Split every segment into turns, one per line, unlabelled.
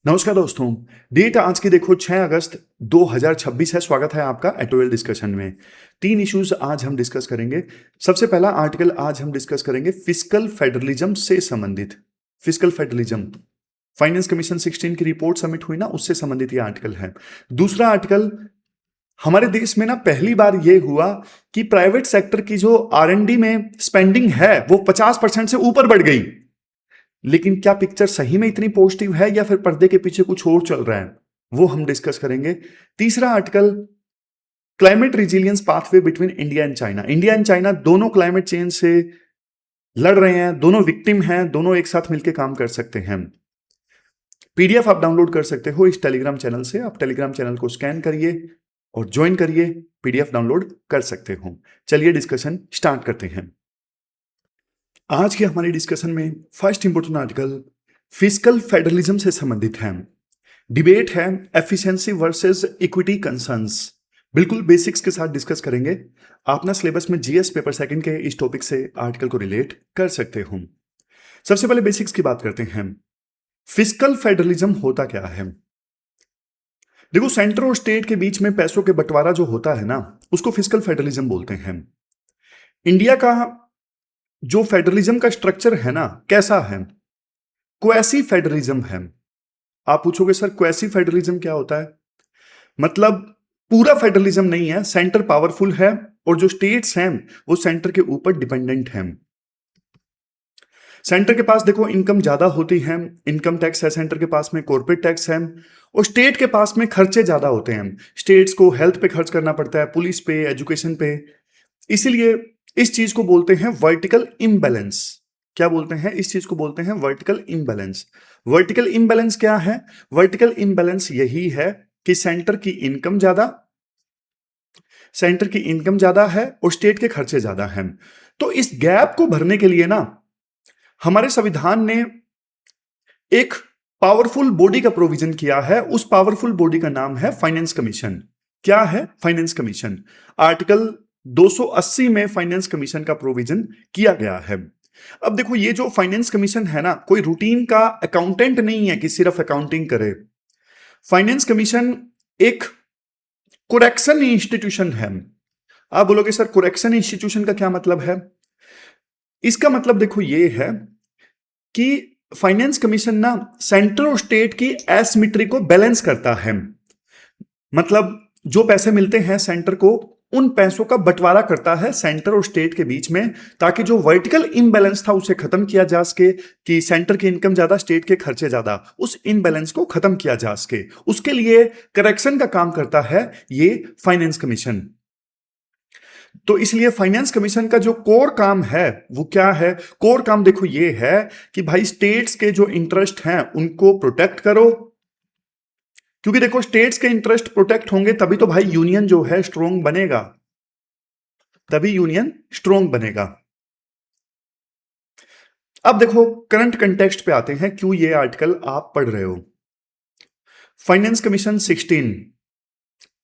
नमस्कार दोस्तों। डेट आज की देखो 6 अगस्त 2026 है। स्वागत है आपका एटोएल डिस्कशन में। 3 इश्यूज आज हम डिस्कस करेंगे। सबसे पहला आर्टिकल आज हम डिस्कस करेंगे फिस्कल फेडरलिज्म से संबंधित। फिस्कल फेडरलिज्म, फाइनेंस कमीशन 16 की रिपोर्ट सबमिट हुई ना, उससे संबंधित ये आर्टिकल है। दूसरा आर्टिकल, हमारे देश में ना पहली बार ये हुआ कि प्राइवेट सेक्टर की जो R&D में स्पेंडिंग है वो 50% से ऊपर बढ़ गई। लेकिन क्या पिक्चर सही में इतनी पॉजिटिव है या फिर पर्दे के पीछे कुछ और चल रहा है, वो हम डिस्कस करेंगे। तीसरा article, climate resilience pathway between India and China. India and China दोनों क्लाइमेट चेंज से लड़ रहे हैं, दोनों विक्टिम हैं, दोनों एक साथ मिलकर काम कर सकते हैं। पीडीएफ आप डाउनलोड कर सकते हो इस टेलीग्राम चैनल से। आप टेलीग्राम चैनल को स्कैन करिए और ज्वाइन करिए, पीडीएफ डाउनलोड कर सकते हो। चलिए डिस्कशन स्टार्ट करते हैं। आज के हमारे डिस्कशन में first important article fiscal federalism से संबंधित है। डिबेट है एफिशिएंसी वर्सेस इक्विटी कंसर्न्स। बिल्कुल बेसिक्स के साथ डिस्कस करेंगे। आप ना सिलेबस में जीएस पेपर सेकंड के इस टॉपिक से आर्टिकल को रिलेट कर सकते हो। सबसे पहले बेसिक्स की बात करते हैं। फिस्कल फेडरलिज्म होता क्या है? देखो, सेंटर और स्टेट के बीच में पैसों के बंटवारा जो होता है ना, उसको फिस्कल फेडरलिज्म बोलते हैं। इंडिया का जो फेडरलिज्म का स्ट्रक्चर है ना, कैसा है? क्वेसी फेडरलिज्म है। आप पूछोगे सर क्वेसी फेडरलिज्म क्या होता है? मतलब पूरा फेडरलिज्म नहीं है, सेंटर पावरफुल है और जो स्टेट्स हैं वो सेंटर के ऊपर डिपेंडेंट हैं। सेंटर के पास देखो इनकम ज्यादा होती है, इनकम टैक्स है सेंटर के पास में, कॉर्पोरेट टैक्स है, और स्टेट के पास में खर्चे ज्यादा होते हैं। स्टेट्स को हेल्थ पे खर्च करना पड़ता है, पुलिस पे, एजुकेशन पे। इसीलिए इस चीज को बोलते हैं वर्टिकल इम्बैलेंस। क्या बोलते हैं? इस चीज को बोलते हैं वर्टिकल इम्बैलेंस। वर्टिकल इम्बैलेंस क्या है? वर्टिकल इम्बैलेंस यही है कि सेंटर की इनकम ज्यादा है और स्टेट के खर्चे ज्यादा हैं। तो इस गैप को भरने के लिए ना हमारे संविधान ने एक पावरफुल बॉडी का प्रोविजन किया है। उस पावरफुल बॉडी का नाम है फाइनेंस कमीशन। क्या है? Finance commission. आर्टिकल 280 में फाइनेंस कमीशन का प्रोविजन किया गया है। अब देखो, ये जो फाइनेंस कमीशन है ना, कोई रूटीन का अकाउंटेंट नहीं है कि सिर्फ अकाउंटिंग करे। फाइनेंस कमीशन एक कोरेक्शन इंस्टीट्यूशन है। आप बोलोगे सर कोरेक्शन इंस्टीट्यूशन का क्या मतलब है? इसका मतलब देखो ये है कि फाइनेंस कमीशन ना सेंटर और स्टेट की एसिमेट्री को बैलेंस करता है। मतलब जो पैसे मिलते हैं सेंटर को, उन पैसों का बंटवारा करता है सेंटर और स्टेट के बीच में, ताकि जो वर्टिकल इम्बैलेंस था उसे खत्म किया जा सके कि सेंटर की इनकम ज्यादा, स्टेट के खर्चे ज्यादा। उस इम्बैलेंस को खत्म किया जा सके, उसके लिए करेक्शन का काम करता है ये फाइनेंस कमीशन। तो इसलिए फाइनेंस कमीशन का जो कोर काम है वो क्या है? कोर काम देखो ये है कि भाई स्टेट्स के जो इंटरेस्ट हैं उनको प्रोटेक्ट करो। क्योंकि देखो, स्टेट्स के इंटरेस्ट प्रोटेक्ट होंगे तभी तो भाई यूनियन जो है स्ट्रोंग बनेगा, तभी यूनियन स्ट्रोंग बनेगा। अब देखो करंट कंटेक्स्ट पे आते हैं, क्यों ये आर्टिकल आप पढ़ रहे हो। फाइनेंस कमीशन 16,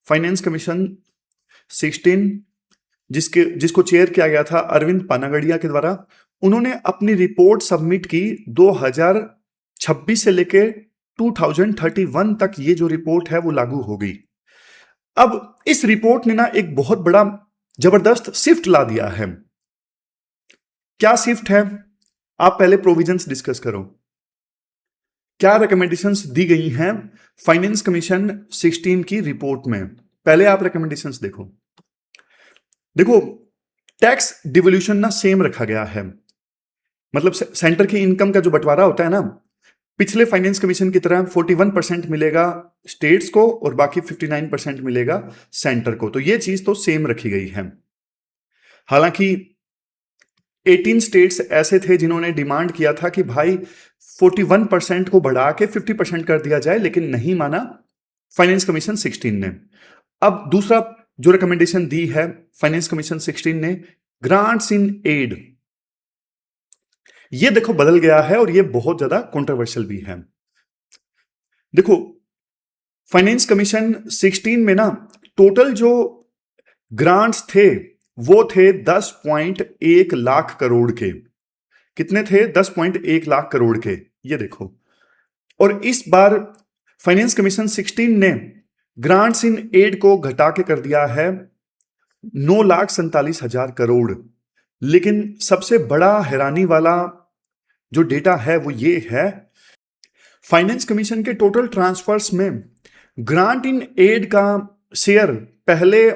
फाइनेंस कमीशन 16 जिसको चेयर किया गया था अरविंद पानागड़िया के द्वारा, उन्होंने अपनी रिपोर्ट सबमिट की 2026 से लेकर 2031 तक। ये जो रिपोर्ट है वो लागू हो गई। अब इस रिपोर्ट ने ना एक बहुत बड़ा जबरदस्त शिफ्ट ला दिया है। क्या शिफ्ट है? आप पहले प्रोविजंस डिस्कस करो। क्या रिकमेंडेशंस दी गई हैं फाइनेंस कमीशन 16 की रिपोर्ट में? पहले आप रिकमेंडेशंस देखो। देखो, टैक्स डिवोल्यूशन ना सेम रखा गया है। मतलब सेंटर की इनकम का जो बंटवारा होता है ना, पिछले फाइनेंस कमीशन की तरह 41% मिलेगा स्टेट्स को और बाकी 59% मिलेगा सेंटर को। तो ये चीज तो सेम रखी गई है। हालांकि 18 स्टेट्स ऐसे थे जिन्होंने डिमांड किया था कि भाई 41% को बढ़ा के 50% कर दिया जाए, लेकिन नहीं माना फाइनेंस कमीशन 16 ने। अब दूसरा जो रिकमेंडेशन दी है फाइनेंस कमीशन 16 ने, ग्रांट्स इन एड, ये देखो बदल गया है और ये बहुत ज्यादा कंट्रोवर्शियल भी है। देखो, फाइनेंस कमीशन 16 में ना टोटल जो ग्रांट्स थे वो थे 10.1 लाख करोड़ के। कितने थे? 10.1 लाख करोड़ के, ये देखो। और इस बार फाइनेंस कमीशन 16 ने ग्रांट्स इन एड को घटा के कर दिया है 9,47,000 करोड़। लेकिन सबसे बड़ा हैरानी वाला जो डेटा है वो ये है, फाइनेंस कमीशन के टोटल ट्रांसफर्स में ग्रांट इन एड का शेयर पहले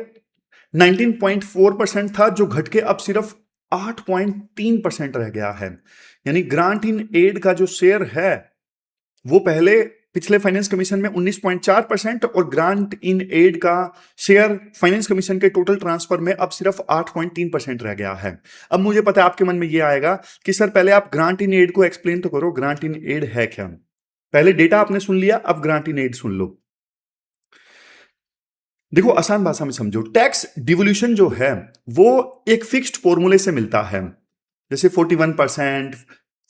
19.4% था, जो घट के अब सिर्फ 8.3% रह गया है। यानी ग्रांट इन एड का जो शेयर है वो पहले पिछले फाइनेंस कमीशन में 19.4% और ग्रांट इन एड का शेयर फाइनेंस कमीशन के टोटल ट्रांसफर में अब सिर्फ 8.3% रह गया है। अब मुझे पता है आपके मन में ये आएगा कि सर पहले आप ग्रांट इन एड को एक्सप्लेन तो करो, ग्रांट इन एड है क्या? पहले डेटा आपने सुन लिया, अब ग्रांट इन एड सुन लो। देखो आसान भाषा में समझो, टैक्स डिवोल्यूशन जो है वो एक फिक्स्ड फॉर्मूले से मिलता है। जैसे 41%,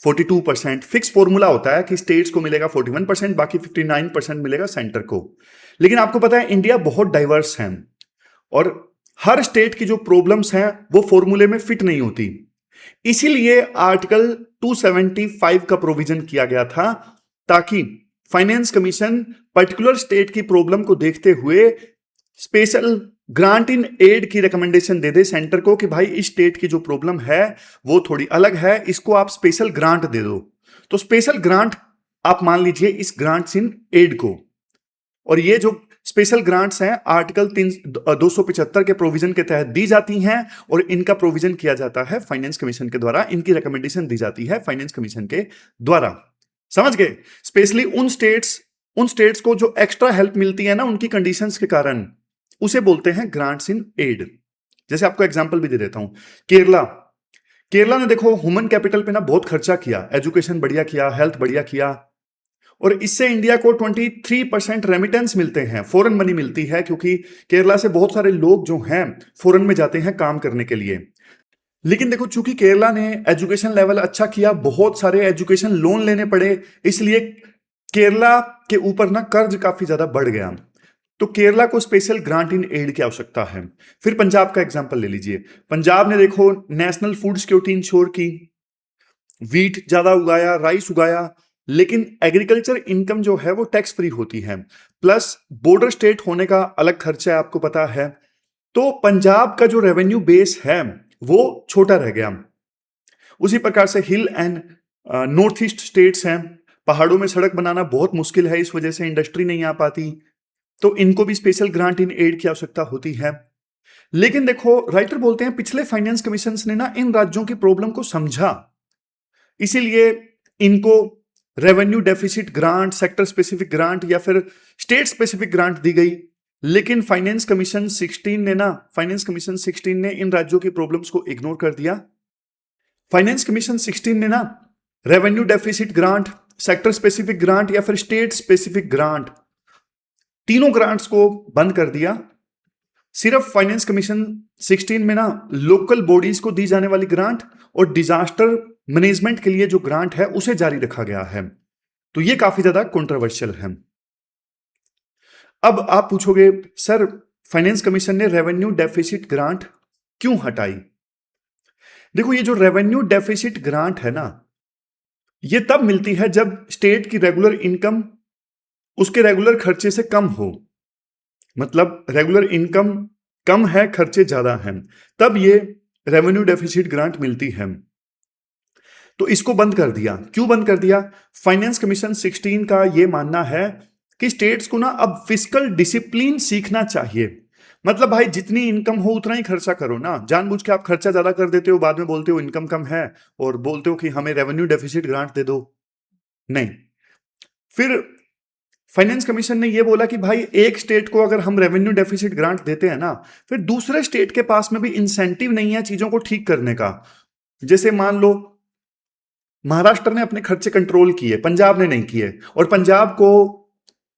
42% फिक्स फॉर्मूला होता है कि स्टेट्स को मिलेगा 41%, बाकी 59% मिलेगा सेंटर को। लेकिन आपको पता है इंडिया बहुत डाइवर्स है और हर स्टेट की जो प्रॉब्लम्स हैं वो फॉर्मूले में फिट नहीं होती। इसीलिए आर्टिकल 275 का प्रोविजन किया गया था ताकि फाइनेंस कमीशन पर्टिकुलर स्टेट की प्रॉब्लम को देखते हुए स्पेशल ग्रांट इन एड की रिकमेंडेशन दे दे सेंटर को कि भाई इस स्टेट की जो प्रॉब्लम है वो थोड़ी अलग है, इसको आप स्पेशल ग्रांट दे दो। तो स्पेशल ग्रांट आप मान लीजिए इस ग्रांट्स इन एड को, और ये जो स्पेशल ग्रांट्स हैं आर्टिकल 275 के प्रोविजन के तहत दी जाती हैं और इनका प्रोविजन किया जाता है फाइनेंस कमीशन के द्वारा, इनकी रिकमेंडेशन दी जाती है फाइनेंस कमीशन के द्वारा। समझ गए? स्पेशली उन स्टेट्स को जो एक्स्ट्रा हेल्प मिलती है ना उनकी कंडीशंस के कारण, उसे बोलते हैं ग्रांट्स इन एड। जैसे आपको एग्जांपल भी दे देता हूं, केरला ने देखो ह्यूमन कैपिटल पे ना बहुत खर्चा किया, एजुकेशन बढ़िया किया, हेल्थ बढ़िया किया, और इससे इंडिया को 23% रेमिटेंस मिलते हैं, फॉरेन मनी मिलती है, क्योंकि केरला से बहुत सारे लोग जो हैं फॉरेन में जाते हैं काम करने के लिए। लेकिन देखो चूंकि केरला ने एजुकेशन लेवल अच्छा किया, बहुत सारे एजुकेशन लोन लेने पड़े, इसलिए केरला के ऊपर ना कर्ज काफी ज्यादा बढ़ गया, तो केरला को स्पेशल ग्रांट इन एड की आवश्यकता है। फिर पंजाब का एग्जांपल ले लीजिए, पंजाब ने देखो नेशनल फूड सिक्योरिटी इंश्योर की, वीट ज्यादा उगाया, राइस उगाया, लेकिन एग्रीकल्चर इनकम जो है वो टैक्स फ्री होती है, प्लस बॉर्डर स्टेट होने का अलग खर्चा है, आपको पता है। तो पंजाब का जो रेवेन्यू बेस है वो छोटा रह गया। उसी प्रकार से हिल एंड नॉर्थ ईस्ट स्टेट्स हैं, पहाड़ों में सड़क बनाना बहुत मुश्किल है, इस वजह से इंडस्ट्री नहीं आ पाती, तो इनको भी स्पेशल ग्रांट इन एड की आवश्यकता होती है। लेकिन देखो राइटर बोलते हैं पिछले फाइनेंस कमीशन ने ना इन राज्यों की प्रॉब्लम को समझा, इसीलिए इनको revenue deficit grant, sector specific grant या फिर स्टेट स्पेसिफिक ग्रांट दी गई। लेकिन फाइनेंस कमीशन 16 ने इन राज्यों की प्रॉब्लम्स को इग्नोर कर दिया। फाइनेंस कमीशन 16 ने ना revenue deficit grant, sector specific grant या फिर स्टेट स्पेसिफिक ग्रांट, तीनों ग्रांट्स को बंद कर दिया। सिर्फ फाइनेंस कमीशन 16 में ना लोकल बॉडीज को दी जाने वाली ग्रांट और डिजास्टर मैनेजमेंट के लिए जो ग्रांट है उसे जारी रखा गया है। तो ये काफी ज्यादा कंट्रोवर्शियल है। अब आप पूछोगे सर फाइनेंस कमीशन ने रेवेन्यू डेफिसिट ग्रांट क्यों हटाई? देखो ये जो रेवेन्यू डेफिसिट ग्रांट है ना, ये तब मिलती है जब स्टेट की रेगुलर इनकम उसके रेगुलर खर्चे से कम हो, मतलब रेगुलर इनकम कम है, खर्चे ज्यादा हैं, तब ये रेवेन्यू डेफिसिट ग्रांट मिलती है। तो इसको बंद कर दिया। क्यों बंद कर दिया? फाइनेंस कमीशन 16 का ये मानना है कि स्टेट्स को ना अब फिस्कल डिसिप्लिन सीखना चाहिए। मतलब भाई जितनी इनकम हो उतना ही खर्चा करो ना, जानबूझ के आप खर्चा ज्यादा कर देते हो, बाद में बोलते हो इनकम कम है और बोलते हो कि हमें रेवेन्यू डेफिसिट ग्रांट दे दो, नहीं। फिर फाइनेंस कमीशन ने यह बोला कि भाई एक स्टेट को अगर हम रेवेन्यू डेफिसिट ग्रांट देते हैं ना, फिर दूसरे स्टेट के पास में भी इंसेंटिव नहीं है चीजों को ठीक करने का। जैसे मान लो महाराष्ट्र ने अपने खर्चे कंट्रोल किए, पंजाब ने नहीं किए, और पंजाब को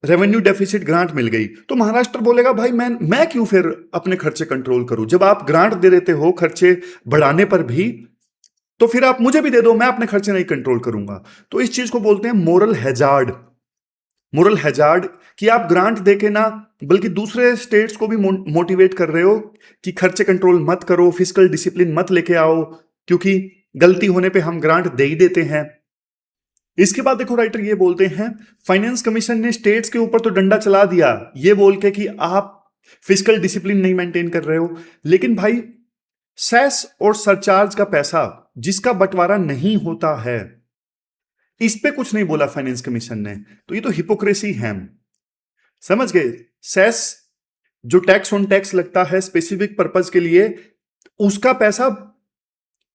रेवेन्यू डेफिसिट ग्रांट मिल गई, तो महाराष्ट्र बोलेगा भाई मैं क्यों फिर अपने खर्चे कंट्रोल करूं? जब आप ग्रांट दे देते हो खर्चे बढ़ाने पर भी, तो फिर आप मुझे भी दे दो, मैं अपने खर्चे नहीं कंट्रोल करूंगा। तो इस चीज को बोलते हैं मोरल हैजार्ड। मोरल हैजार्ड कि आप ग्रांट देके ना बल्कि दूसरे स्टेट्स को भी मोटिवेट कर रहे हो कि खर्चे कंट्रोल मत करो, फिस्कल डिसिप्लिन मत लेके आओ, क्योंकि गलती होने पे हम ग्रांट दे ही देते हैं। इसके बाद देखो राइटर ये बोलते हैं, फाइनेंस कमीशन ने स्टेट्स के ऊपर तो डंडा चला दिया ये बोल के कि आप फिजिकल डिसिप्लिन नहीं मेंटेन कर रहे हो, लेकिन भाई सेस और सरचार्ज का पैसा जिसका बंटवारा नहीं होता है, इस पे कुछ नहीं बोला फाइनेंस कमीशन ने। तो ये तो हिपोक्रेसी है, समझ गए। सेस जो टैक्स ऑन टैक्स लगता है स्पेसिफिक पर्पज के लिए, उसका पैसा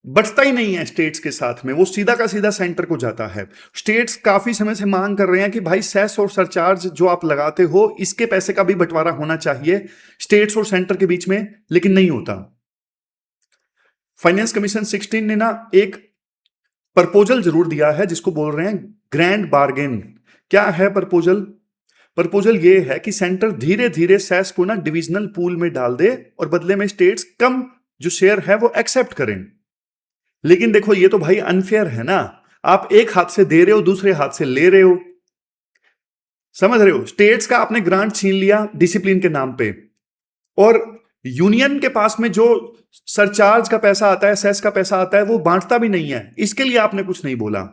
बचता ही नहीं है स्टेट्स के साथ में, वो सीधा का सीधा सेंटर को जाता है। स्टेट्स काफी समय से मांग कर रहे हैं कि भाई सेस और सरचार्ज जो आप लगाते हो इसके पैसे का भी बंटवारा होना चाहिए स्टेट्स और सेंटर के बीच में, लेकिन नहीं होता। फाइनेंस कमीशन 16 ने ना एक प्रपोजल जरूर दिया है जिसको बोल रहे हैं ग्रैंड बार्गेन। क्या है प्रपोजल? प्रपोजल ये है कि सेंटर धीरे धीरे सेस को ना डिविजनल पूल में डाल दे और बदले में स्टेट्स कम जो शेयर है वो एक्सेप्ट करें। लेकिन देखो ये तो भाई अनफेयर है ना, आप एक हाथ से दे रहे हो दूसरे हाथ से ले रहे हो, समझ रहे हो। स्टेट्स का आपने ग्रांट छीन लिया डिसिप्लिन के नाम पे, और यूनियन के पास में जो सरचार्ज का पैसा आता है, सेस का पैसा आता है, वो बांटता भी नहीं है, इसके लिए आपने कुछ नहीं बोला।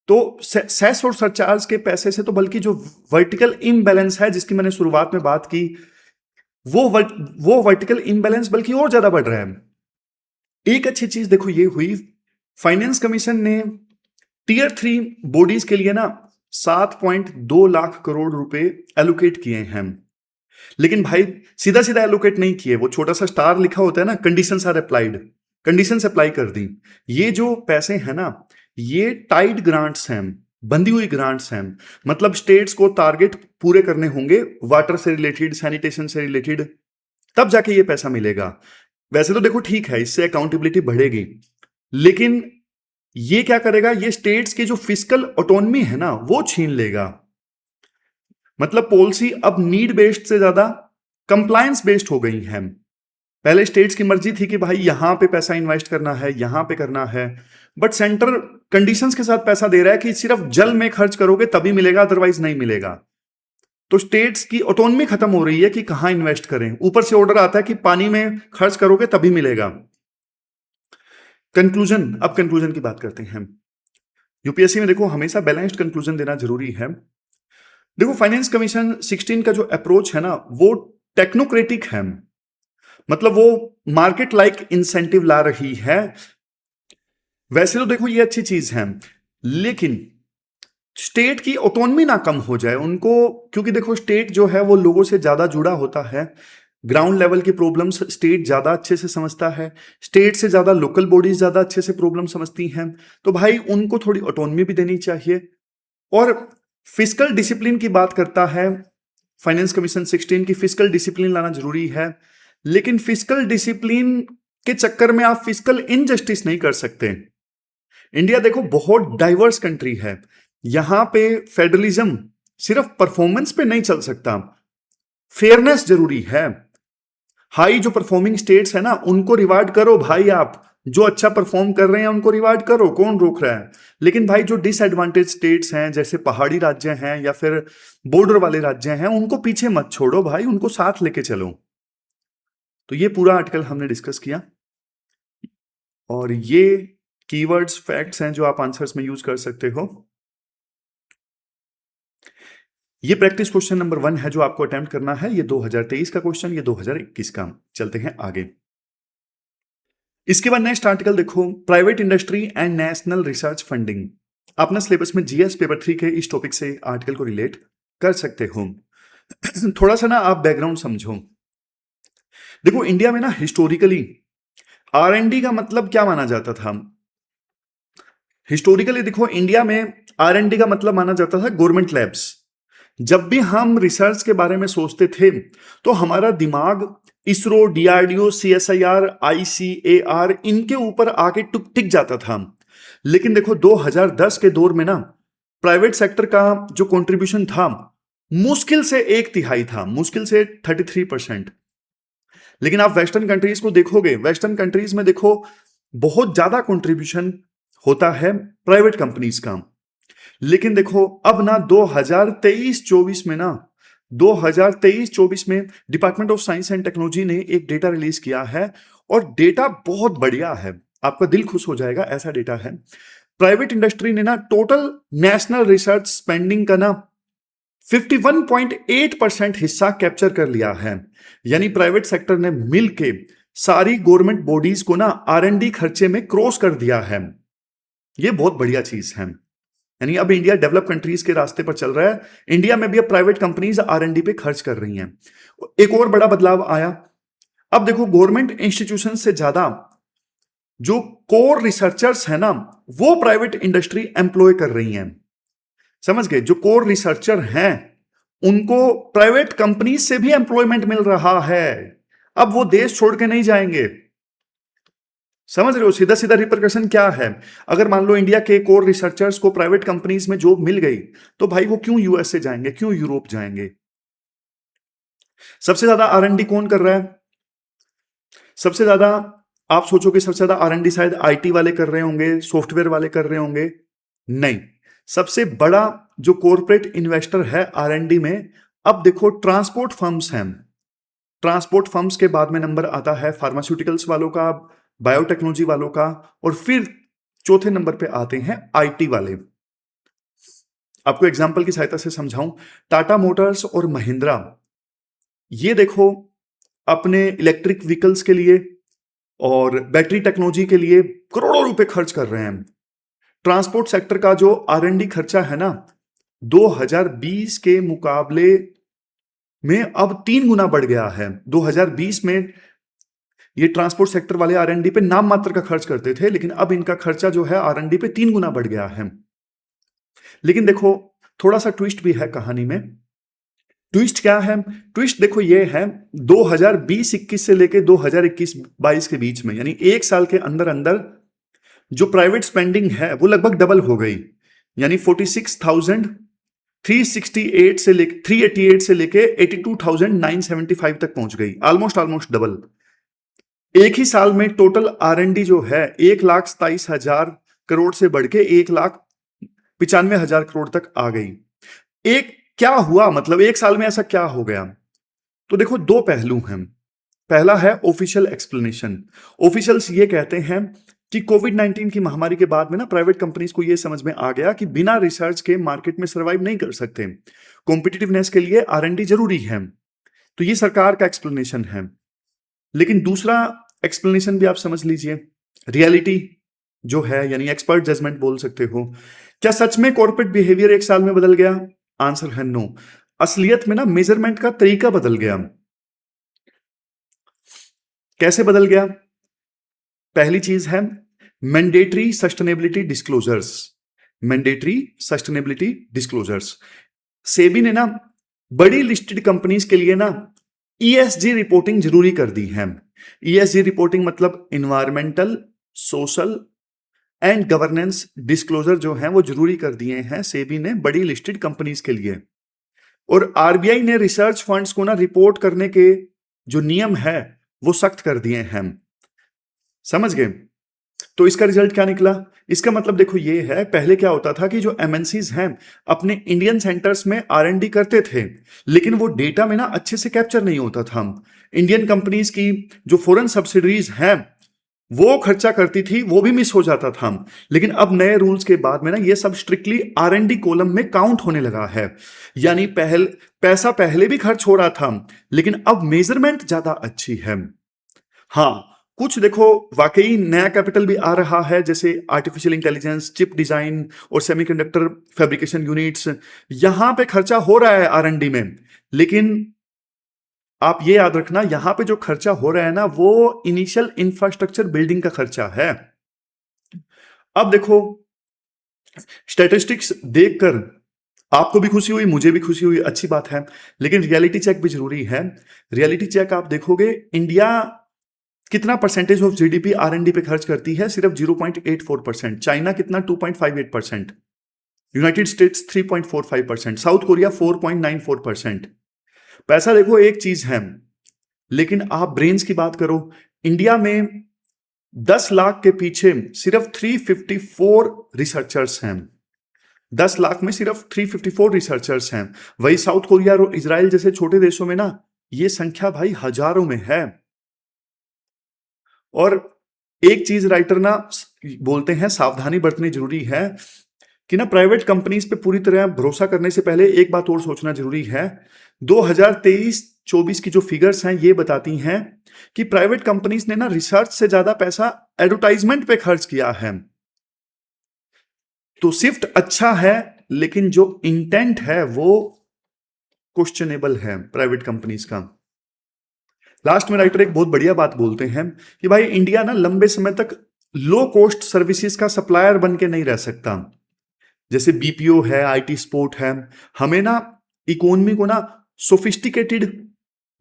तो सेस और सरचार्ज के पैसे से तो बल्कि जो वर्टिकल इम्बैलेंस है जिसकी मैंने शुरुआत में बात की, वो वर्टिकल इम्बैलेंस बल्कि और ज्यादा बढ़ रहा है। एक अच्छी चीज देखो ये हुई, फाइनेंस कमीशन ने टीयर 3 बॉडीज के लिए ना 7.2 लाख करोड़ रुपए एलोकेट किए हैं। लेकिन भाई सीधा सीधा एलोकेट नहीं किए, वो छोटा सा स्टार लिखा होता है ना, conditions are applied, conditions apply कर दी। ये जो पैसे हैं ना ये टाइड ग्रांट्स हैं, बंधी हुई ग्रांट्स हैं, मतलब स्टेट्स को टारगेट पूरे करने होंगे वाटर से रिलेटेड, सैनिटेशन से रिलेटेड, तब जाके ये पैसा मिलेगा। वैसे तो देखो ठीक है, इससे अकाउंटेबिलिटी बढ़ेगी, लेकिन ये क्या करेगा, ये स्टेट्स की जो फिस्कल ऑटोनमी है ना वो छीन लेगा। मतलब पॉलिसी अब नीड बेस्ड से ज्यादा कंप्लायंस बेस्ड हो गई है। पहले स्टेट्स की मर्जी थी कि भाई यहां पे पैसा इन्वेस्ट करना है, यहां पे करना है, बट सेंटर कंडीशंस के साथ पैसा दे रहा है कि सिर्फ जल में खर्च करोगे तभी मिलेगा, अदरवाइज नहीं मिलेगा। तो स्टेट्स की ऑटोनमी खत्म हो रही है कि कहां इन्वेस्ट करें, ऊपर से ऑर्डर आता है कि पानी में खर्च करोगे तभी मिलेगा। कंक्लूजन, अब कंक्लूजन की बात करते हैं। यूपीएससी में देखो हमेशा बैलेंस्ड कंक्लूजन देना जरूरी है। देखो फाइनेंस कमीशन 16 का जो अप्रोच है ना वो टेक्नोक्रेटिक है, मतलब वो मार्केट लाइक इंसेंटिव ला रही है। वैसे तो देखो ये अच्छी चीज है, लेकिन स्टेट की ऑटोनमी ना कम हो जाए उनको, क्योंकि देखो स्टेट जो है वो लोगों से ज्यादा जुड़ा होता है, ग्राउंड लेवल की प्रॉब्लम्स स्टेट ज्यादा अच्छे से समझता है, स्टेट से ज्यादा लोकल बॉडीज ज्यादा अच्छे से प्रॉब्लम समझती हैं, तो भाई उनको थोड़ी ऑटोनमी भी देनी चाहिए। और फिस्कल डिसिप्लिन की बात करता है फाइनेंस कमीशन 16 की, फिस्कल डिसिप्लिन लाना जरूरी है, लेकिन फिस्कल डिसिप्लिन के चक्कर में आप फिस्कल इनजस्टिस नहीं कर सकते। इंडिया देखो बहुत डाइवर्स कंट्री है, यहां पे फेडरलिज्म सिर्फ परफॉर्मेंस पे नहीं चल सकता, फेयरनेस जरूरी है। हाई जो परफॉर्मिंग स्टेट्स है ना उनको रिवार्ड करो भाई, आप जो अच्छा परफॉर्म कर रहे हैं उनको रिवार्ड करो, कौन रोक रहा है। लेकिन भाई जो डिसएडवांटेज स्टेट्स हैं जैसे पहाड़ी राज्य हैं या फिर बॉर्डर वाले राज्य हैं उनको पीछे मत छोड़ो भाई, उनको साथ लेके चलो। तो ये पूरा आर्टिकल हमने डिस्कस किया, और ये कीवर्ड्स फैक्ट्स हैं जो आप आंसर्स में यूज कर सकते हो। ये प्रैक्टिस क्वेश्चन नंबर 1 है जो आपको अटेम्प्ट करना है, ये 2023 का क्वेश्चन, ये 2021 का। चलते हैं आगे। इसके बाद नेक्स्ट आर्टिकल देखो, private industry and national research funding. अपना सिलेबस में जीएस पेपर 3 के इस टॉपिक से आर्टिकल को रिलेट कर सकते हो। थोड़ा सा ना आप बैकग्राउंड समझो। देखो इंडिया में ना हिस्टोरिकली आर&डी का मतलब क्या माना जाता था? हिस्टोरिकली देखो इंडिया में आर&डी का मतलब माना जाता था गवर्नमेंट लैब्स। जब भी हम रिसर्च के बारे में सोचते थे तो हमारा दिमाग इसरो, डीआरडीओ, सीएसआईआर, आईसीएआर इनके ऊपर आके टिक जाता था। लेकिन देखो 2010 के दौर में ना प्राइवेट सेक्टर का जो कंट्रीब्यूशन था मुश्किल से 1/3 था, मुश्किल से 33%। लेकिन आप वेस्टर्न कंट्रीज को देखोगे, वेस्टर्न कंट्रीज में देखो बहुत ज्यादा कंट्रीब्यूशन होता है प्राइवेट कंपनीज का। लेकिन देखो अब ना 2023-24 में ना 2023-24 में department of science and technology ने एक डेटा रिलीज किया है, और डेटा बहुत बढ़िया है, आपका दिल खुश हो जाएगा, ऐसा डेटा है। प्राइवेट इंडस्ट्री ने ना टोटल नेशनल रिसर्च स्पेंडिंग का ना 51.8% हिस्सा कैप्चर कर लिया है। यानी प्राइवेट सेक्टर ने मिलके सारी गवर्नमेंट बॉडीज को ना R&D खर्चे में क्रॉस कर दिया है। ये बहुत बढ़िया चीज है। यानी अब इंडिया डेवलप कंट्रीज के रास्ते पर चल रहा है। इंडिया में भी अब प्राइवेट कंपनीज R&D पे खर्च कर रही हैं। एक और बड़ा बदलाव आया, अब देखो गवर्नमेंट इंस्टीट्यूशन से ज्यादा जो कोर रिसर्चर्स है ना वो प्राइवेट इंडस्ट्री एम्प्लॉय कर रही हैं। समझ गए? जो कोर रिसर्चर हैं उनको प्राइवेट कंपनी से भी एम्प्लॉयमेंट मिल रहा है। अब वो देश छोड़ के नहीं जाएंगे। समझ रहे हो? सीधा सीधा रिपरकशन क्या है? अगर मान लो इंडिया के कोर रिसर्चर्स को प्राइवेट कंपनीज में जॉब मिल गई तो भाई वो क्यों यूएस से जाएंगे, क्यों यूरोप जाएंगे? सबसे ज्यादा R&D कौन कर रहा है? सबसे ज्यादा आप सोचोगे सबसे ज्यादा R&D शायद IT वाले कर रहे होंगे, सॉफ्टवेयर वाले कर रहे होंगे। नहीं, सबसे बड़ा जो कॉर्पोरेट इन्वेस्टर है R&D में, अब देखो ट्रांसपोर्ट फर्म्स हैं। ट्रांसपोर्ट फर्म्स के बाद में नंबर आता है फार्मास्यूटिकल्स वालों का, बायोटेक्नोलॉजी वालों का, और फिर चौथे नंबर पे आते हैं IT वाले। आपको एग्जांपल की सहायता से समझाऊं, टाटा मोटर्स और महिंद्रा, ये देखो अपने इलेक्ट्रिक व्हीकल्स के लिए और बैटरी टेक्नोलॉजी के लिए करोड़ों रुपए खर्च कर रहे हैं। ट्रांसपोर्ट सेक्टर का जो R&D खर्चा है ना 2020 के मुकाबले में अब 3 गुना बढ़ गया है। 2020 में ये ट्रांसपोर्ट सेक्टर वाले R&D पे नाम मात्र का खर्च करते थे, लेकिन अब इनका खर्चा जो है R&D पे 3 गुना बढ़ गया है। लेकिन देखो थोड़ा सा ट्विस्ट भी है कहानी में। ट्विस्ट क्या है? ट्विस्ट देखो ये है 2020-21 से लेके 2021-22 के बीच में, यानी एक साल के अंदर अंदर जो प्राइवेट स्पेंडिंग है वो लगभग डबल हो गई। यानी 46,368 से लेके 388 से लेके 82,975 तक पहुंच गई। Almost double. एक ही साल में टोटल R&D जो है 1,27,000 करोड़ से बढ़ के 1,95,000 करोड़ तक आ गई। एक क्या हुआ, मतलब एक साल में ऐसा क्या हो गया? तो देखो दो पहलू हैं। पहला है ऑफिशियल एक्सप्लेनेशन। ऑफिशियल्स ये कहते हैं कि कोविड-19 की महामारी के बाद में ना प्राइवेट कंपनीज को ये समझ में आ गया कि बिना रिसर्च के मार्केट में सर्वाइव नहीं कर सकते। कॉम्पिटिटिवनेस के लिए R&D जरूरी है। तो ये सरकार का एक्सप्लेनेशन है। लेकिन दूसरा एक्सप्लेनेशन भी आप समझ लीजिए, रियलिटी जो है, यानी एक्सपर्ट जजमेंट बोल सकते हो। क्या सच में कॉर्पोरेट बिहेवियर एक साल में बदल गया? आंसर है नो। असलियत में ना मेजरमेंट का तरीका बदल गया। कैसे बदल गया? पहली चीज है mandatory sustainability disclosures. Mandatory sustainability disclosures. SEBI ने ना बड़ी लिस्टेड कंपनीज के लिए ना ESG रिपोर्टिंग जरूरी कर दी है। ESG रिपोर्टिंग मतलब environmental, social and governance disclosure जो है वो जरूरी कर दिए हैं सेबी ने बड़ी लिस्टेड कंपनीज के लिए। और RBI ने रिसर्च फंड्स को ना रिपोर्ट करने के जो नियम है वो सख्त कर दिए हैं। समझ गए? तो इसका रिजल्ट क्या निकला? इसका मतलब देखो ये है, पहले क्या होता था कि जो MNCs हैं अपने इंडियन सेंटर्स में R&D करते थे, लेकिन वो डेटा में ना अच्छे से कैप्चर नहीं होता था। इंडियन कंपनीज की जो फॉरेन सब्सिडरीज हैं वो खर्चा करती थी, वो भी मिस हो जाता था। लेकिन अब नए रूल्स के बाद में ना ये सब स्ट्रिक्टली R&D कॉलम में काउंट होने लगा है। यानी पैसा पहले भी खर्च हो रहा था, लेकिन अब मेजरमेंट ज्यादा अच्छी है। हाँ, कुछ देखो वाकई नया कैपिटल भी आ रहा है, जैसे आर्टिफिशियल इंटेलिजेंस, चिप डिजाइन और सेमीकंडक्टर फैब्रिकेशन यूनिट्स। यहां पे खर्चा हो रहा है R&D में, लेकिन आप ये याद रखना यहां पे जो खर्चा हो रहा है ना वो इनिशियल इंफ्रास्ट्रक्चर बिल्डिंग का खर्चा है। अब देखो स्टैटिस्टिक्स देखकर आपको भी खुशी हुई, मुझे भी खुशी हुई, अच्छी बात है, लेकिन रियलिटी चेक भी जरूरी है। रियलिटी चेक आप देखोगे इंडिया कितना परसेंटेज ऑफ GDP R&D पे खर्च करती है? सिर्फ 0.84%। चाइना कितना? 2.58%। United states 3.45%। South Korea 4.94%। पैसा देखो एक चीज है, लेकिन आप ब्रेन्स की बात करो। इंडिया में 10 लाख के पीछे सिर्फ 354 रिसर्चर्स हैं। 10 लाख में सिर्फ 354 रिसर्चर्स हैं। वही साउथ कोरिया और इजराइल जैसे छोटे देशों में ना ये संख्या भाई हजारों में है। और एक चीज राइटर ना बोलते हैं सावधानी बरतनी जरूरी है कि ना प्राइवेट कंपनीज पे पूरी तरह भरोसा करने से पहले एक बात और सोचना जरूरी है। 2023-24 की जो फिगर्स हैं ये बताती हैं कि प्राइवेट कंपनीज ने ना रिसर्च से ज्यादा पैसा एडवर्टाइजमेंट पे खर्च किया है। तो शिफ्ट अच्छा है, लेकिन जो इंटेंट है वो क्वेश्चनेबल है प्राइवेट कंपनीज का। लास्ट में राइटर एक बहुत बढ़िया बात बोलते हैं कि भाई इंडिया ना लंबे समय तक लो कॉस्ट सर्विसेज का सप्लायर बन के नहीं रह सकता। जैसे बीपीओ है, आईटी सपोर्ट है, हमें ना इकोनॉमी को ना सोफिस्टिकेटेड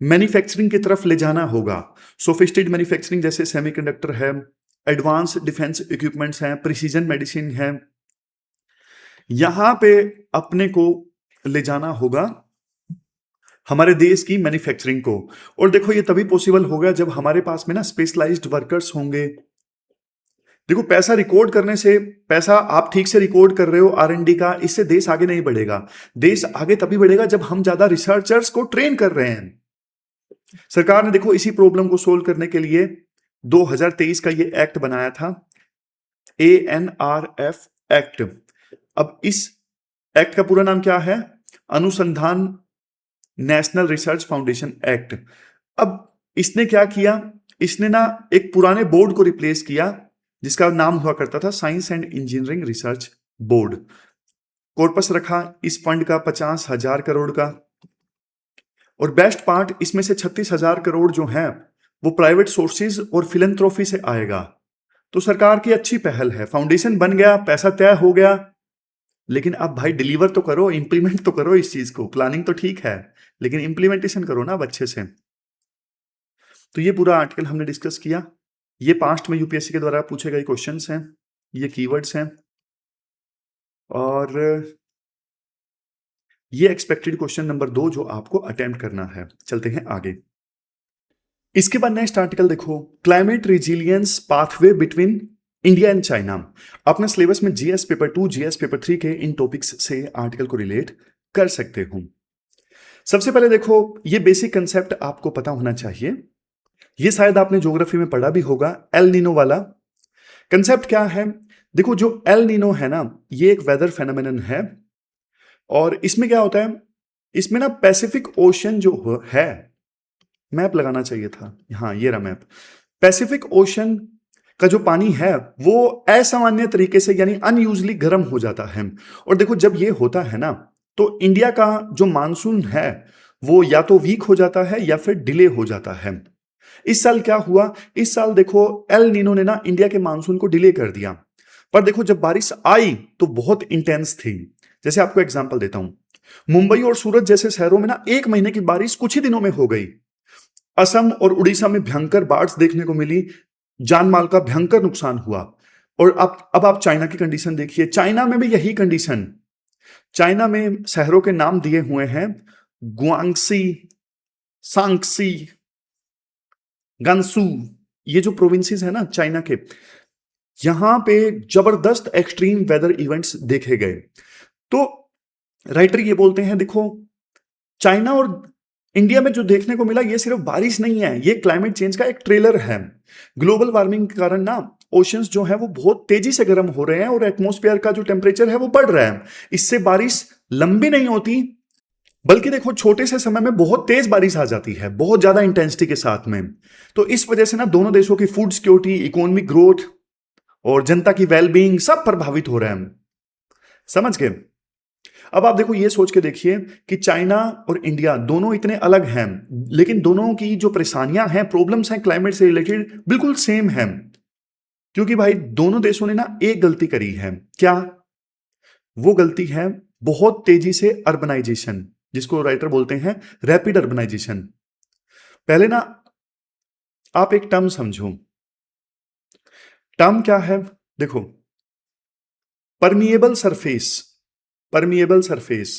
मैन्युफैक्चरिंग की तरफ ले जाना होगा। सोफिस्टिकेटेड मैन्युफैक्चरिंग जैसे सेमीकंडक्टर है, एडवांस डिफेंस इक्विपमेंट्स हैं, प्रिसीजन मेडिसिन है, यहां पे अपने को ले जाना होगा हमारे देश की मैन्युफैक्चरिंग को। और देखो ये तभी पॉसिबल होगा जब हमारे पास में ना स्पेशलाइज्ड वर्कर्स होंगे। देखो पैसा रिकॉर्ड करने से, पैसा आप ठीक से रिकॉर्ड कर रहे हो आर&डी का, इससे देश आगे नहीं बढ़ेगा। देश आगे तभी बढ़ेगा जब हम ज्यादा रिसर्चर्स को ट्रेन कर रहे हैं। सरकार ने देखो इसी प्रॉब्लम को सोल्व करने के लिए 2023 का ये एक्ट बनाया था, ANRF एक्ट। अब इस एक्ट का पूरा नाम क्या है? अनुसंधान नेशनल रिसर्च फाउंडेशन एक्ट। अब इसने क्या किया? इसने ना एक पुराने बोर्ड को रिप्लेस किया जिसका नाम हुआ करता था science and engineering research board. Corpus रखा इस फंड का 50,000 करोड़ का, और बेस्ट पार्ट इसमें से 36,000 करोड़ जो है वो प्राइवेट सोर्सेज और फिलैंथ्रोपी से आएगा। तो सरकार की अच्छी पहल है, फाउंडेशन बन गया, पैसा तय हो गया, लेकिन अब भाई डिलीवर तो करो, इंप्लीमेंट तो करो इस चीज को। प्लानिंग तो ठीक है, लेकिन इंप्लीमेंटेशन करो ना अब अच्छे से। तो ये पूरा आर्टिकल हमने डिस्कस किया। ये पास्ट में यूपीएससी के द्वारा पूछे गए क्वेश्चंस हैं, ये कीवर्ड्स हैं, और ये एक्सपेक्टेड क्वेश्चन नंबर 2 जो आपको अटेम्प्ट करना है। चलते हैं आगे। इसके बाद नेक्स्ट आर्टिकल देखो, climate resilience pathway between India and China. अपने सिलेबस में जीएस पेपर 2, जीएस पेपर 3 के इन टॉपिक्स से आर्टिकल को रिलेट कर सकते हो। सबसे पहले देखो, ये बेसिक कंसेप्ट आपको पता होना चाहिए, ये शायद आपने ज्योग्राफी में पढ़ा भी होगा, एल नीनो वाला कंसेप्ट क्या है। देखो जो एल नीनो है ना, ये एक वेदर फेनोमेनन है, और इसमें क्या होता है, इसमें ना पैसिफिक ओशन जो है, मैप लगाना चाहिए था, हाँ ये रहा मैप। पैसिफिक ओशन का जो पानी है वो असामान्य तरीके से यानी अनयूजली गर्म हो जाता है। और देखो जब ये होता है ना, तो इंडिया का जो मानसून है वो या तो वीक हो जाता है या फिर डिले हो जाता है। इस साल क्या हुआ, इस साल देखो एल नीनो ने ना इंडिया के मानसून को डिले कर दिया, पर देखो जब बारिश आई तो बहुत इंटेंस थी। जैसे आपको एग्जांपल देता हूं, मुंबई और सूरत जैसे शहरों में ना 1 महीने की बारिश कुछ ही दिनों में हो गई। असम और उड़ीसा में भयंकर बाढ़ देखने को मिली, जान माल का भयंकर नुकसान हुआ। और अब आप चाइना की कंडीशन देखिए, चाइना में भी यही कंडीशन। चाइना में शहरों के नाम दिए हुए हैं गुआंगसी, सांगसी, गांसू, ये जो प्रोविंसेस है ना चाइना के, यहां पे जबरदस्त एक्सट्रीम वेदर इवेंट्स देखे गए। तो राइटर ये बोलते हैं देखो, चाइना और इंडिया में जो देखने को मिला ये सिर्फ बारिश नहीं है, ये क्लाइमेट चेंज का एक ट्रेलर है। ग्लोबल वार्मिंग के कारण ना ओशंस जो है वो बहुत तेजी से गर्म हो रहे हैं और एटमॉस्फेयर का जो टेम्परेचर है वो बढ़ रहा है। इससे बारिश लंबी नहीं होती, बल्कि देखो छोटे से समय में बहुत तेज बारिश आ जाती है, बहुत ज्यादा इंटेंसिटी के साथ में। तो इस वजह से ना दोनों देशों की फूड सिक्योरिटी, इकोनॉमिक ग्रोथ और जनता की वेलबींग सब प्रभावित हो रहे हैं। समझ गए? अब आप देखो ये सोच के देखिए कि चाइना और इंडिया दोनों इतने अलग हैं, लेकिन दोनों की जो परेशानियां हैं, प्रॉब्लम्स हैं क्लाइमेट से रिलेटेड, बिल्कुल सेम है। क्योंकि भाई दोनों देशों ने ना एक गलती करी है। क्या? वो गलती है बहुत तेजी से अर्बनाइजेशन, जिसको राइटर बोलते हैं रैपिड अर्बनाइजेशन। पहले ना आप एक टर्म समझो, टर्म क्या है देखो, permeable surface. Permeable surface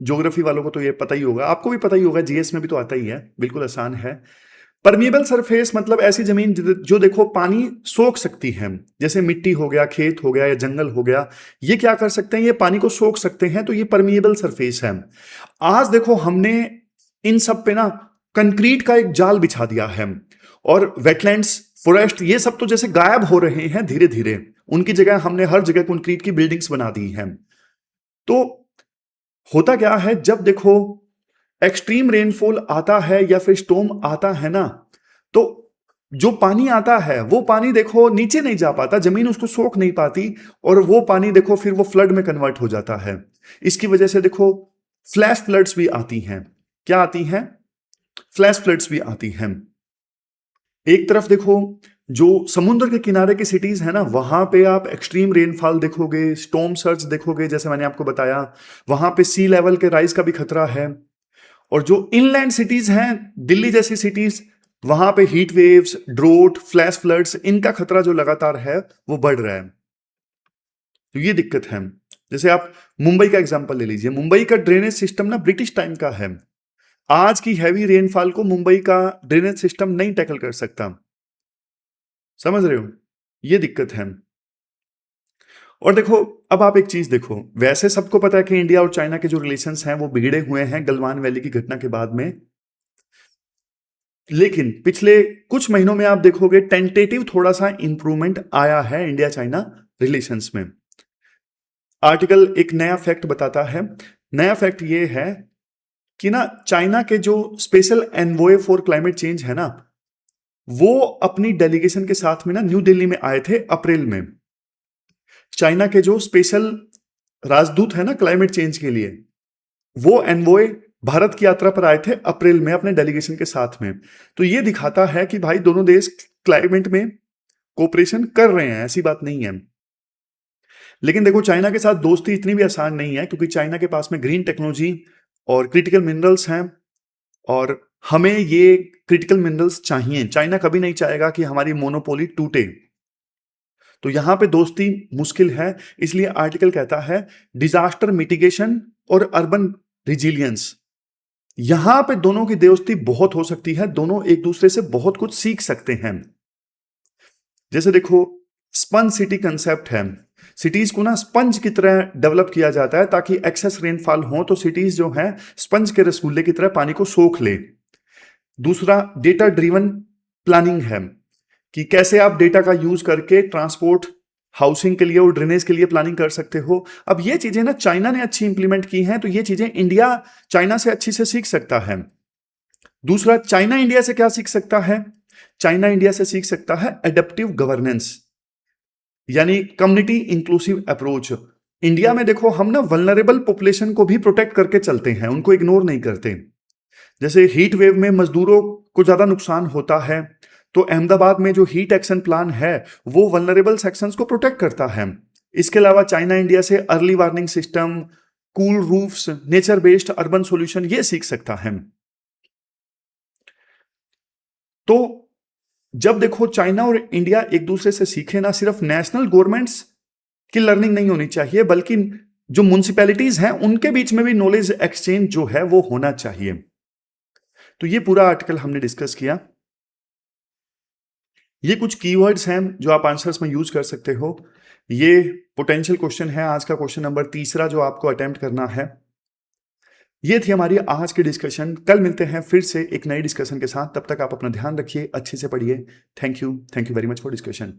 geography वालों को तो ये पता ही होगा, आपको भी पता ही होगा, जीएस में भी तो आता ही है, बिल्कुल आसान है। परमिएबल सरफेस मतलब ऐसी जमीन जो देखो पानी सोख सकती है, जैसे मिट्टी हो गया, खेत हो गया या जंगल हो गया, ये क्या कर सकते हैं, ये पानी को सोख सकते हैं, तो ये परमिएबल सरफेस है। आज देखो हमने इन सब पे ना कंक्रीट का एक जाल बिछा दिया है, और वेटलैंड्स फॉरेस्ट, ये सब तो जैसे गायब हो रहे हैं धीरे धीरे, उनकी जगह हमने हर जगह कंक्रीट की बिल्डिंग्स बना दी हैं। तो होता क्या है, जब देखो एक्सट्रीम रेनफॉल आता है या फिर स्टॉर्म आता है ना, तो जो पानी आता है वो पानी देखो नीचे नहीं जा पाता, जमीन उसको सोख नहीं पाती, और वो पानी देखो फिर वो फ्लड में कन्वर्ट हो जाता है। इसकी वजह से देखो फ्लैश फ्लड्स भी आती हैं। क्या आती हैं? फ्लैश फ्लड्स भी आती हैं। एक तरफ देखो जो समुद्र के किनारे की सिटीज है ना, वहां पे आप एक्सट्रीम रेनफॉल देखोगे, स्टॉर्म सर्ज देखोगे, जैसे मैंने आपको बताया, वहां पे सी लेवल के राइज का भी खतरा है। और जो इनलैंड सिटीज हैं, दिल्ली जैसी सिटीज, वहां पे heat waves, draught, flash floods, इनका खतरा जो लगातार है वो बढ़ रहा है। तो ये दिक्कत है। जैसे आप मुंबई का एग्जांपल ले लीजिए, मुंबई का ड्रेनेज सिस्टम ना ब्रिटिश टाइम का है। आज की हैवी रेनफॉल को मुंबई का ड्रेनेज सिस्टम नहीं टैकल कर सकता। समझ रहे हो? ये दिक्कत है। और देखो, अब आप एक चीज देखो, वैसे सबको पता है कि इंडिया और चाइना के जो रिलेशंस हैं वो बिगड़े हुए हैं गलवान वैली की घटना के बाद में। लेकिन पिछले कुछ महीनों में आप देखोगे टेंटेटिव थोड़ा सा इंप्रूवमेंट आया है इंडिया चाइना रिलेशंस में। आर्टिकल एक नया फैक्ट बताता है। नया फैक्ट ये है कि ना, चाइना के जो special envoy for climate change है ना, वो अपनी डेलीगेशन के साथ में ना न्यू दिल्ली में आए थे अप्रैल में। चाइना के जो स्पेशल राजदूत है ना क्लाइमेट चेंज के लिए, वो एनवॉय भारत की यात्रा पर आए थे अप्रैल में अपने डेलीगेशन के साथ में। तो ये दिखाता है कि भाई दोनों देश क्लाइमेट में कोऑपरेशन कर रहे हैं, ऐसी बात नहीं है। लेकिन देखो, चाइना के साथ दोस्ती इतनी भी आसान नहीं है, क्योंकि चाइना के पास में ग्रीन टेक्नोलॉजी और क्रिटिकल मिनरल्स हैं, और हमें ये क्रिटिकल मिनरल्स चाहिए। चाइना कभी नहीं चाहेगा कि हमारी मोनोपोली टूटे। तो यहां पे दोस्ती मुश्किल है। इसलिए आर्टिकल कहता है डिजास्टर मिटिगेशन और अर्बन रिजिलियंस, यहां पे दोनों की दोस्ती बहुत हो सकती है। दोनों एक दूसरे से बहुत कुछ सीख सकते हैं। जैसे देखो, स्पंज सिटी कंसेप्ट है। सिटीज को ना स्पंज की तरह डेवलप किया जाता है, ताकि एक्सेस रेनफॉल हो तो सिटीज जो है स्पंज के रसगुल्ले की तरह पानी को सोख ले। दूसरा डेटा ड्रिवन प्लानिंग है, कि कैसे आप डेटा का यूज करके ट्रांसपोर्ट, हाउसिंग के लिए और ड्रेनेज के लिए प्लानिंग कर सकते हो। अब ये चीजें ना चाइना ने अच्छी इंप्लीमेंट की हैं, तो ये चीजें इंडिया चाइना से अच्छी से सीख सकता है। दूसरा, चाइना इंडिया से क्या सीख सकता है? चाइना इंडिया से सीख सकता है एडेप्टिव गवर्नेंस, यानी कम्युनिटी इंक्लूसिव अप्रोच। इंडिया में देखो, हम ना वल्नरेबल पॉपुलेशन को भी प्रोटेक्ट करके चलते हैं, उनको इग्नोर नहीं करते। जैसे हीट वेव में मजदूरों को ज्यादा नुकसान होता है, तो अहमदाबाद में जो हीट एक्शन प्लान है वो वल्नरेबल सेक्शंस को प्रोटेक्ट करता है। इसके अलावा चाइना इंडिया से early warning system, cool roofs, nature based urban solution ये सीख सकता है। तो जब देखो चाइना और इंडिया एक दूसरे से सीखे ना, सिर्फ नेशनल गवर्नमेंट्स की लर्निंग नहीं होनी चाहिए, बल्कि जो म्युनिसिपैलिटीज हैं उनके बीच में भी नॉलेज एक्सचेंज जो है वो होना चाहिए। तो ये पूरा आर्टिकल हमने डिस्कस किया। ये कुछ कीवर्ड्स हैं जो आप आंसर्स में यूज कर सकते हो। ये पोटेंशियल क्वेश्चन है, आज का क्वेश्चन नंबर 3 जो आपको अटेम्प्ट करना है। ये थी हमारी आज की डिस्कशन। कल मिलते हैं फिर से एक नई डिस्कशन के साथ। तब तक आप अपना ध्यान रखिए, अच्छे से पढ़िए। Thank you very much for discussion.